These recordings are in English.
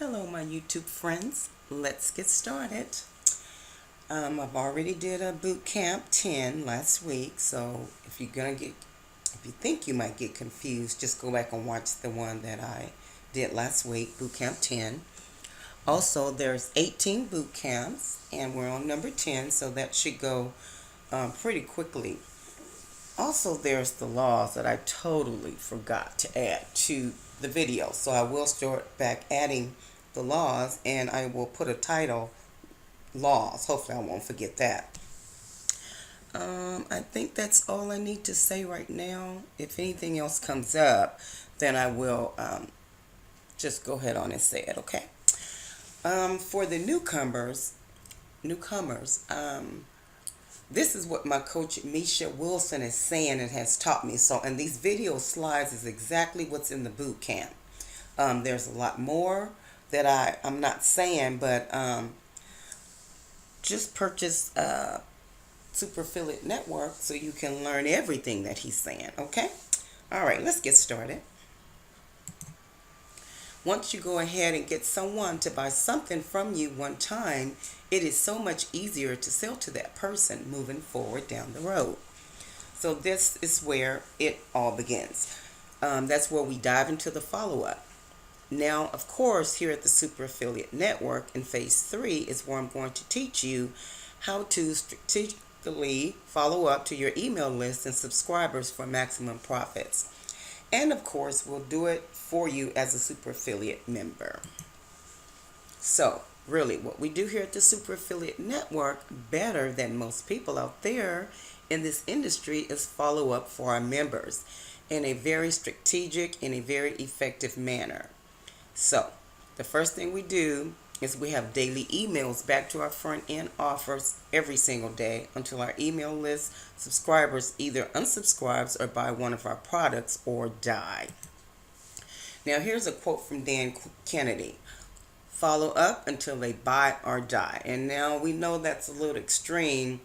Hello, my YouTube friends. Let's get started. I've already did a boot camp 10 last week, so if you think you might get confused, just go back and watch the one that I did last week, boot camp 10. Also, there's 18 boot camps, and we're on number 10, so that should go pretty quickly. Also, there's the laws that I totally forgot to add to the video, so I will start back adding the laws, and I will put a title, laws. Hopefully I won't forget that. I think that's all I need to say right now. If anything else comes up, then I will just go ahead on and say it, okay? For the newcomers, this is what my coach Misha Wilson is saying and has taught me. So, and these video slides is exactly what's in the boot camp. There's a lot more that I'm not saying, but just purchase Super Affiliate Network so you can learn everything that he's saying, okay? All right, let's get started. Once you go ahead and get someone to buy something from you one time, it is so much easier to sell to that person moving forward down the road. So this is where it all begins. That's where we dive into the follow-up. Now, of course, here at the Super Affiliate Network in Phase 3 is where I'm going to teach you how to strategically follow up to your email list and subscribers for maximum profits. And of course, we'll do it for you as a Super Affiliate member. So, really, what we do here at the Super Affiliate Network better than most people out there in this industry is follow up for our members in a very strategic and a very effective manner. So, the first thing we do is we have daily emails back to our front end offers every single day until our email list subscribers either unsubscribes or buy one of our products or die. Now, here's a quote from Dan Kennedy. Follow up until they buy or die. And now we know that's a little extreme.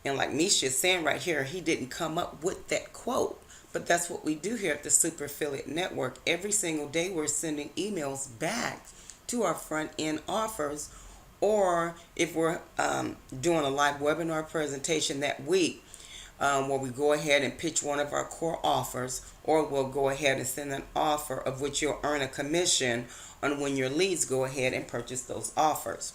And like Misha is saying right here, he didn't come up with that quote. But that's what we do here at the Super Affiliate Network. Every single day we're sending emails back to our front end offers. Or if we're doing a live webinar presentation that week, where we go ahead and pitch one of our core offers, or we'll go ahead and send an offer of which you'll earn a commission on when your leads go ahead and purchase those offers.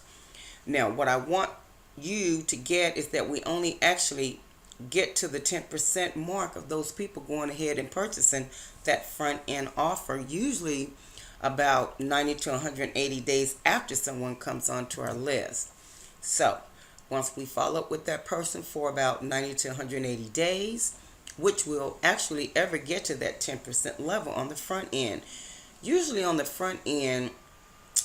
Now, what I want you to get is that we only actually get to the 10% mark of those people going ahead and purchasing that front end offer, usually about 90 to 180 days after someone comes onto our list. So, once we follow up with that person for about 90 to 180 days, which will actually ever get to that 10% level on the front end. Usually on the front end,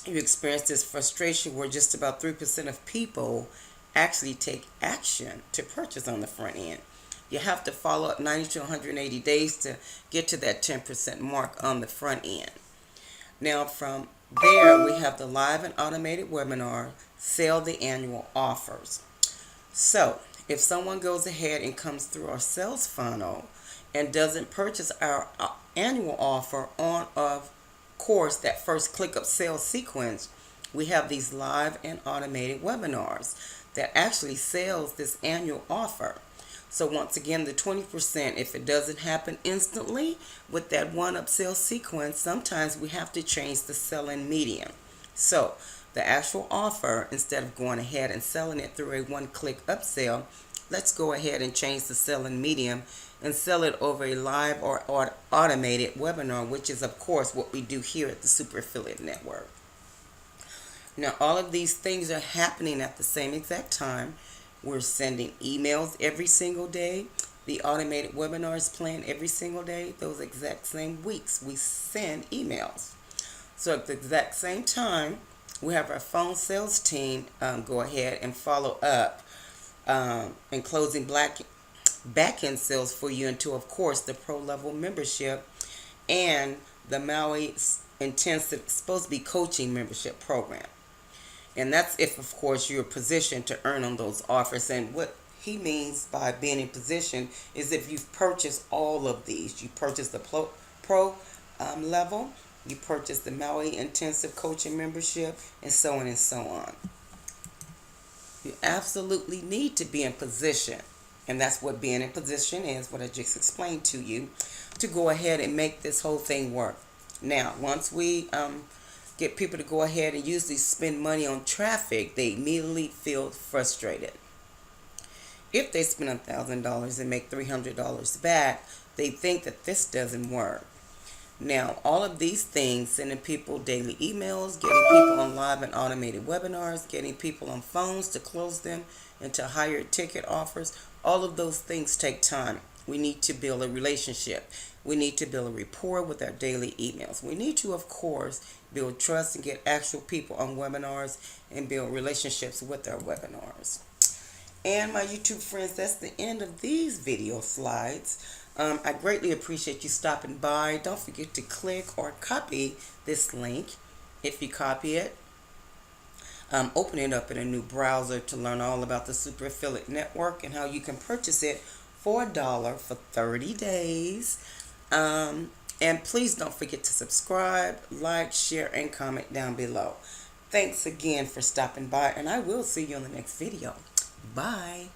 you experience this frustration where just about 3% of people actually take action to purchase on the front end. You have to follow up 90 to 180 days to get to that 10% mark on the front end. Now from there, we have the live and automated webinar, sell the annual offers. So if someone goes ahead and comes through our sales funnel and doesn't purchase our annual offer on, of course, that first click up sales sequence, we have these live and automated webinars that actually sells this annual offer. So once again, the 20%, if it doesn't happen instantly with that one upsell sequence, sometimes we have to change the selling medium. So the actual offer, instead of going ahead and selling it through a one-click upsell, let's go ahead and change the selling medium and sell it over a live or automated webinar, which is, of course, what we do here at the Super Affiliate Network. Now, all of these things are happening at the same exact time. We're sending emails every single day. The automated webinar is planned every single day. Those exact same weeks, we send emails. So at the exact same time, we have our phone sales team go ahead and follow up and closing back-end sales for you into, of course, the pro-level membership and the Maui Intensive supposed to be coaching membership program. And that's if, of course, you're positioned to earn on those offers. And what he means by being in position is if you've purchased all of these. You purchased the pro level, You purchase the Maui Intensive Coaching Membership, and so on and so on. You absolutely need to be in position, and that's what being in position is, what I just explained to you, to go ahead and make this whole thing work. Now, once we get people to go ahead and usually spend money on traffic, they immediately feel frustrated. If they spend $1,000 and make $300 back, they think that this doesn't work. Now, all of these things, sending people daily emails, getting people on live and automated webinars, getting people on phones to close them into higher ticket offers, all of those things take time. We need to build a relationship. We need to build a rapport with our daily emails. We need to, of course, build trust and get actual people on webinars and build relationships with our webinars. And my YouTube friends, that's the end of these video slides. I greatly appreciate you stopping by. Don't forget to click or copy this link. If you copy it, open it up in a new browser to learn all about the Super Affiliate Network and how you can purchase it for $1 for 30 days. And please don't forget to subscribe, like, share, and comment down below. Thanks again for stopping by, and I will see you in the next video. Bye.